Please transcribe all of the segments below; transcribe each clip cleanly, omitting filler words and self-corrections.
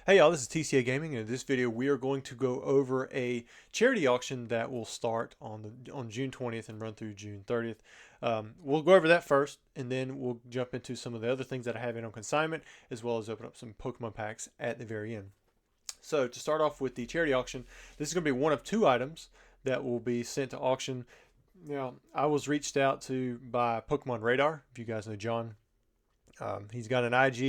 Hey y'all, this is TCA Gaming, and in this video we are going to go over a charity auction that will start on June 20th and run through June 30th. We'll go over that first, and then we'll jump into some of the other things that I have in on consignment, as well as open up some Pokemon packs at the very end. So to start off with the charity auction, this is going to be one of two items that will be sent to auction. Now, I was reached out to by Pokemon Radar. If you guys know John, he's got an IG.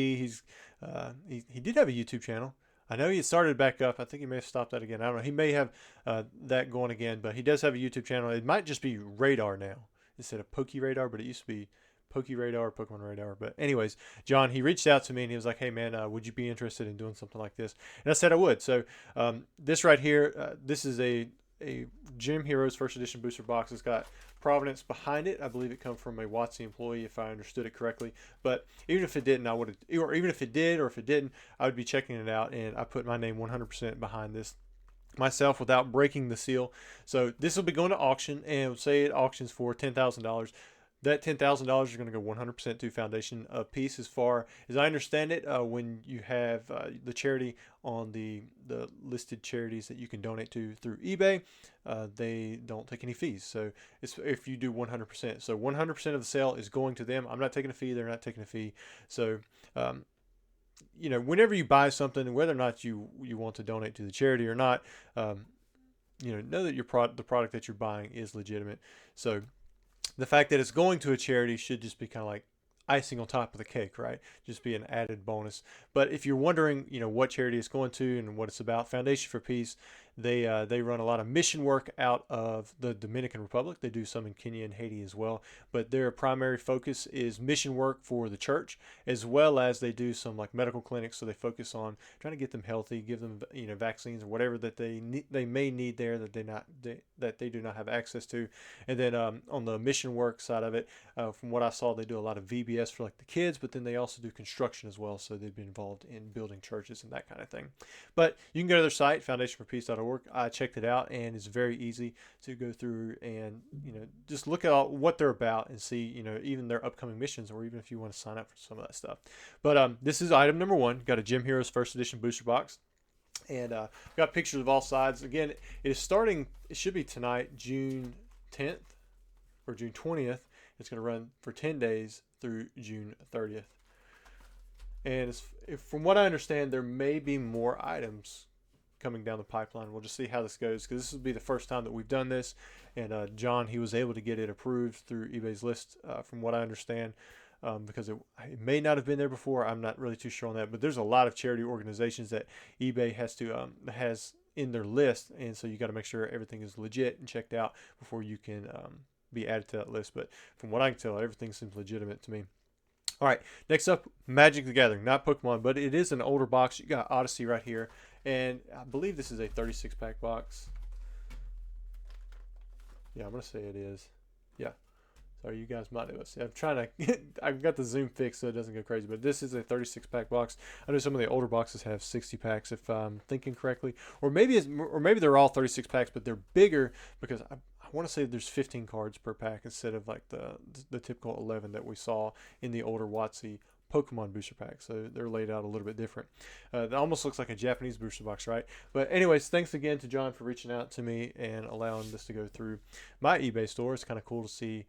He did have a YouTube channel. I know he started back up. I think he may have stopped that again. I don't know. He may have that going again, but he does have a YouTube channel. It might just be Radar now instead of Poke Radar, but it used to be Poke Radar, Pokemon Radar. But anyways, John, he reached out to me and he was like, "Hey man, would you be interested in doing something like this?" And I said I would. So this right here, this is a Gym Heroes First Edition booster box. It's got provenance behind it. I believe it comes from a WotC employee, if I understood it correctly. But even if it didn't, I would have, or even if it did, or if it didn't, I would be checking it out, and I put my name 100% behind this myself without breaking the seal. So this will be going to auction, and say it auctions for $10,000. That $10,000 is going to go 100% to Foundation Peace. As far as I understand it, when you have the charity on the listed charities that you can donate to through eBay, they don't take any fees. So it's if you do 100%. So 100% of the sale is going to them. I'm not taking a fee. They're not taking a fee. So whenever you buy something, whether or not you want to donate to the charity or not, know that the product that you're buying is legitimate. So the fact that it's going to a charity should just be kind of like icing on top of the cake, right? Just be an added bonus. But if you're wondering, what charity it's going to and what it's about, Foundation for Peace, they run a lot of mission work out of the Dominican Republic. They do some in Kenya and Haiti as well, but their primary focus is mission work for the church, as well as they do some like medical clinics. So they focus on trying to get them healthy, give them vaccines or whatever that they may need there that they do not have access to. And then on the mission work side of it, from what I saw, they do a lot of VBS for like the kids, but then they also do construction as well. So they've been involved in building churches and that kind of thing. But you can go to their site, foundationforpeace.org. I checked it out, and it's very easy to go through and just look at what they're about and see even their upcoming missions, or even if you want to sign up for some of that stuff. But this is item number one. Got a Gym Heroes First Edition booster box, and got pictures of all sides. Again, it is starting. It should be tonight, June 10th or June 20th. It's going to run for 10 days through June 30th. And from what I understand, there may be more items coming down the pipeline. We'll just see how this goes, because this will be the first time that we've done this. And John, he was able to get it approved through eBay's list, from what I understand, because it may not have been there before. I'm not really too sure on that. But there's a lot of charity organizations that eBay has in their list, and so you got to make sure everything is legit and checked out before you can be added to that list. But from what I can tell, everything seems legitimate to me. All right, next up, Magic the Gathering. Not Pokemon, but it is an older box. You got Odyssey right here, and I believe this is a 36-pack box. Yeah, I'm going to say it is. Yeah. Sorry, you guys might know. I'm trying to I've got the zoom fixed so it doesn't go crazy, but this is a 36-pack box. I know some of the older boxes have 60 packs, if I'm thinking correctly, or maybe they're all 36 packs, but they're bigger, because I want to say there's 15 cards per pack instead of like the typical 11 that we saw in the older WotC Pokemon booster pack. So they're laid out a little bit different. It almost looks like a Japanese booster box, right? But anyways, thanks again to John for reaching out to me and allowing this to go through my eBay store. It's kind of cool to see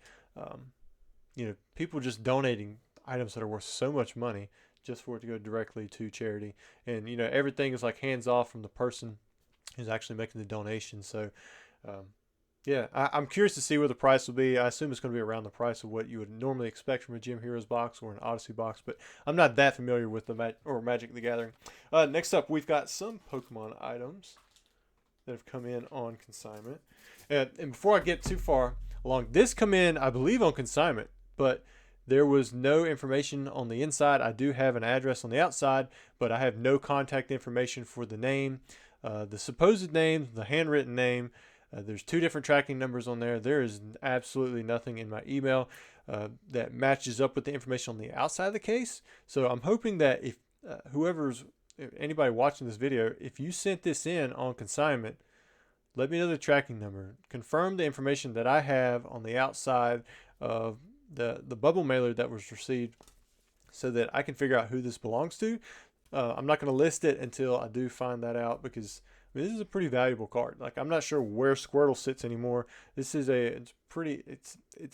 people just donating items that are worth so much money just for it to go directly to charity. And everything is like hands off from the person who's actually making the donation. So yeah, I'm curious to see what the price will be. I assume it's going to be around the price of what you would normally expect from a Gym Heroes box or an Odyssey box, but I'm not that familiar with Magic the Gathering. Next up, we've got some Pokemon items that have come in on consignment. And before I get too far along, this come in, I believe, on consignment, but there was no information on the inside. I do have an address on the outside, but I have no contact information for the name, the supposed name, the handwritten name. There's two different tracking numbers on there. There is absolutely nothing in my email that matches up with the information on the outside of the case. So I'm hoping that if anybody watching this video, if you sent this in on consignment, let me know the tracking number. Confirm the information that I have on the outside of the bubble mailer that was received, so that I can figure out who this belongs to. I'm not going to list it until I do find that out, because I mean, this is a pretty valuable card. Like, I'm not sure where Squirtle sits anymore. This is it's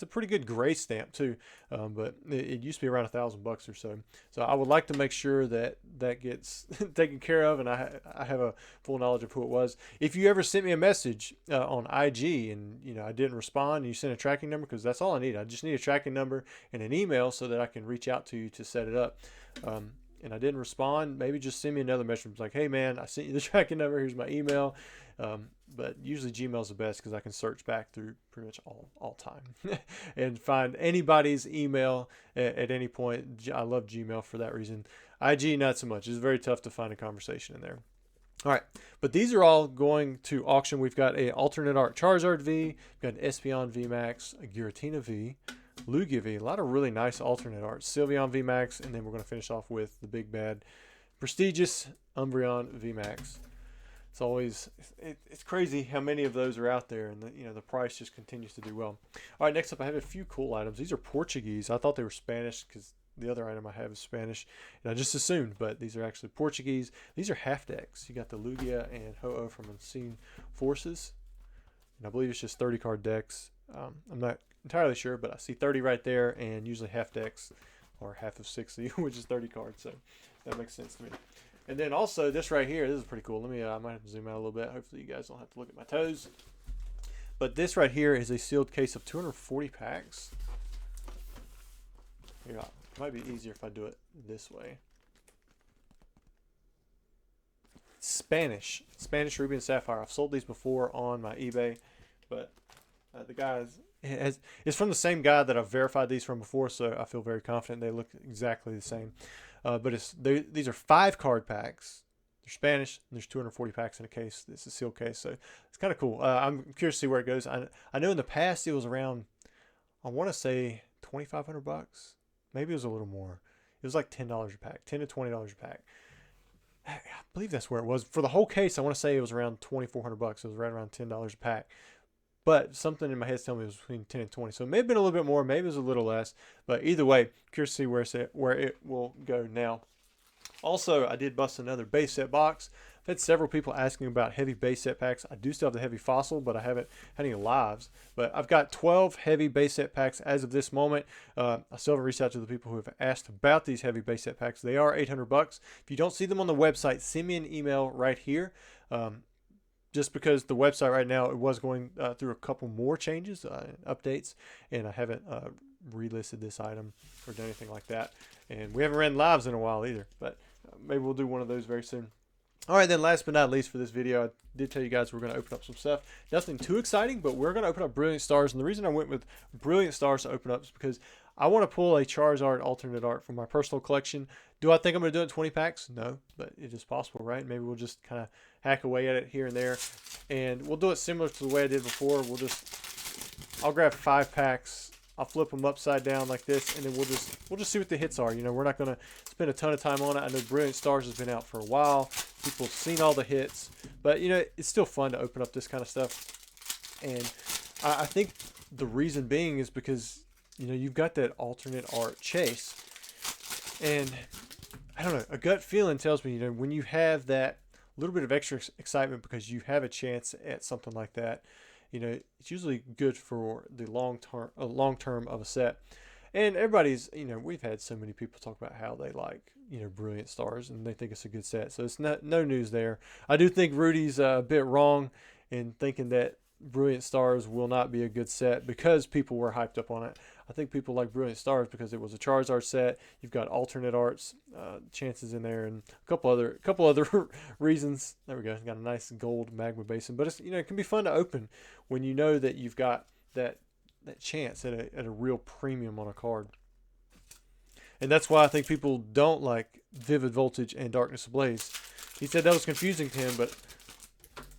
a pretty good gray stamp too, but it used to be around $1,000 or so. So I would like to make sure that that gets taken care of, and I have a full knowledge of who it was. If you ever sent me a message on IG and I didn't respond, and you sent a tracking number, because that's all I need. I just need a tracking number and an email so that I can reach out to you to set it up. And I didn't respond, maybe just send me another message like, hey man, I sent you the tracking number, here's my email. But usually Gmail's the best, because I can search back through pretty much all time and find anybody's email at any point. I love Gmail for that reason. IG, not so much. It's very tough to find a conversation in there. All right, but these are all going to auction. We've got a alternate art Charizard V, we've got an Espeon V Max, a Giratina V, Lugia V, a lot of really nice alternate art, Sylveon V Max, and then we're going to finish off with the big bad prestigious Umbreon V Max. It's always it's crazy how many of those are out there, and the price just continues to do well. All right, next up I have a few cool items. These are Portuguese. I thought they were Spanish because the other item I have is Spanish, and I just assumed, but these are actually Portuguese. These are half decks. You got the Lugia and Ho-Oh from Unseen Forces, and I believe it's just 30 card decks. I'm not entirely sure, but I see 30 right there, and usually half decks are half of 60, which is 30 cards, so that makes sense to me. And then also this right here, this is pretty cool. I might have to zoom out a little bit. Hopefully you guys don't have to look at my toes. But this right here is a sealed case of 240 packs. Here, it might be easier if I do it this way. Spanish Ruby and Sapphire. I've sold these before on my eBay, but the guys it's from the same guy that I've verified these from before, so I feel very confident they look exactly the same. But these are 5 card packs. They're Spanish, and there's 240 packs in a case. This is a sealed case, so it's kind of cool. I'm curious to see where it goes. I know in the past it was around, I want to say $2,500. Maybe it was a little more. It was like $10 a pack, $10 to $20 a pack. I believe that's where it was for the whole case. I want to say it was around $2,400. It was right around $10 a pack. But something in my head's telling me it was between 10 and 20. So it may have been a little bit more, maybe it was a little less. But either way, curious to see where it will go now. Also, I did bust another base set box. I've had several people asking about heavy base set packs. I do still have the heavy fossil, but I haven't had any lives. But I've got 12 heavy base set packs as of this moment. I still haven't reached out to the people who have asked about these heavy base set packs. They are $800. If you don't see them on the website, send me an email right here. Just because the website right now, it was going through a couple more changes, updates, and I haven't relisted this item or done anything like that. And we haven't ran lives in a while either, but maybe we'll do one of those very soon. All right, then last but not least for this video, I did tell you guys we're going to open up some stuff. Nothing too exciting, but we're going to open up Brilliant Stars. And the reason I went with Brilliant Stars to open up is because I want to pull a Charizard alternate art from my personal collection. Do I think I'm going to do it in 20 packs? No, but it is possible, right? Maybe we'll just kind of hack away at it here and there. And we'll do it similar to the way I did before. I'll grab 5 packs. I'll flip them upside down like this, and then we'll just see what the hits are. We're not going to spend a ton of time on it. I know Brilliant Stars has been out for a while. People have seen all the hits, but it's still fun to open up this kind of stuff. And I think the reason being is because you've got that alternate art chase, and I don't know, a gut feeling tells me when you have that little bit of extra excitement because you have a chance at something like that, it's usually good for the long term of a set. And everybody's, we've had so many people talk about how they like, Brilliant Stars, and they think it's a good set. So it's no news there. I do think Rudy's a bit wrong in thinking that Brilliant Stars will not be a good set because people were hyped up on it. I think people like Brilliant Stars because it was a Charizard set. You've got alternate arts chances in there, and a couple other reasons. There we go. Got a nice gold magma basin, but it's it can be fun to open when you know that you've got that chance at a real premium on a card. And that's why I think people don't like Vivid Voltage and Darkness Ablaze. He said that was confusing to him, but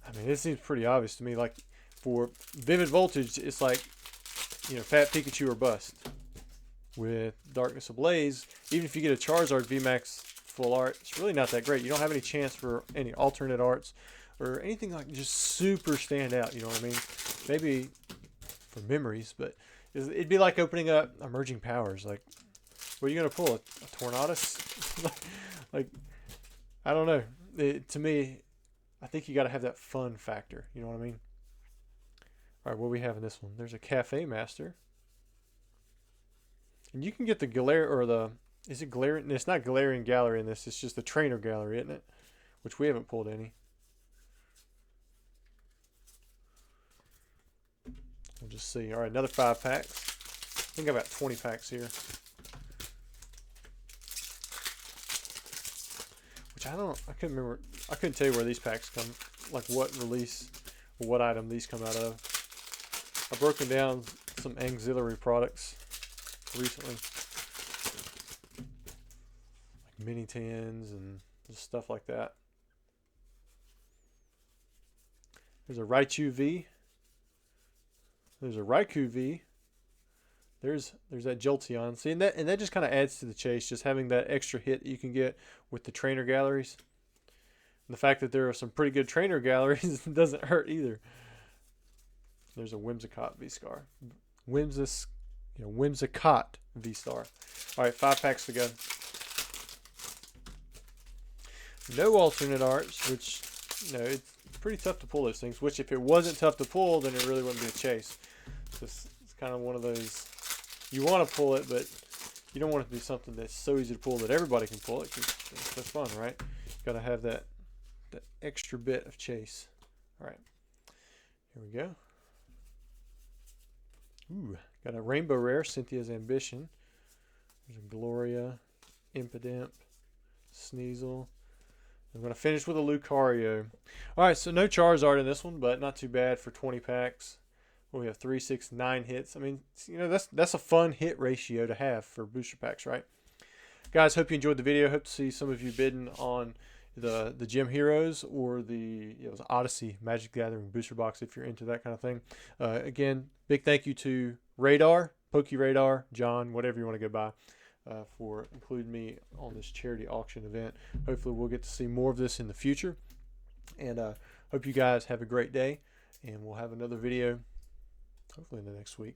I mean, it seems pretty obvious to me. Like for Vivid Voltage, it's like Fat Pikachu or bust. With Darkness Ablaze, even if you get a Charizard VMAX full art, it's really not that great. You don't have any chance for any alternate arts or anything like just super stand out. You know what I mean? Maybe for memories, but it'd be like opening up Emerging Powers. Like, what are you gonna pull? A Tornadus? like I don't know. To me, I think you got to have that fun factor. You know what I mean? All right, what do we have in this one? There's a Cafe Master. And you can get the is it Galarian? It's not Galarian Gallery in this. It's just the Trainer Gallery, isn't it? Which we haven't pulled any. We'll just see. All right, another 5 packs. I think I've got 20 packs here. Which I couldn't remember. I couldn't tell you where these packs come, like what release or what item these come out of. I've broken down some auxiliary products recently. Like mini tins and just stuff like that. There's a Raichu V. There's a Raikou V. There's that Jolteon. See, and that just kind of adds to the chase, just having that extra hit that you can get with the trainer galleries. And the fact that there are some pretty good trainer galleries doesn't hurt either. There's a Whimsicott V-Star. Whimsicott V-Star. All right, 5 packs to go. No alternate arts, which, it's pretty tough to pull those things. Which, if it wasn't tough to pull, then it really wouldn't be a chase. It's kind of one of those, you want to pull it, but you don't want it to be something that's so easy to pull that everybody can pull it, because that's fun, right? Got to have that extra bit of chase. All right, here we go. Ooh, got a Rainbow Rare, Cynthia's Ambition. There's a Gloria, Impidimp, Sneasel. I'm going to finish with a Lucario. All right, so no Charizard in this one, but not too bad for 20 packs. We have 3, 6, 9 hits. I mean, that's a fun hit ratio to have for booster packs, right? Guys, hope you enjoyed the video. Hope to see some of you bidding on the Gem Heroes or the Odyssey Magic Gathering booster box if you're into that kind of thing. Again, big thank you to Radar, Poke Radar, John, whatever you want to go by, for including me on this charity auction event. Hopefully we'll get to see more of this in the future. And hope you guys have a great day, and we'll have another video hopefully in the next week.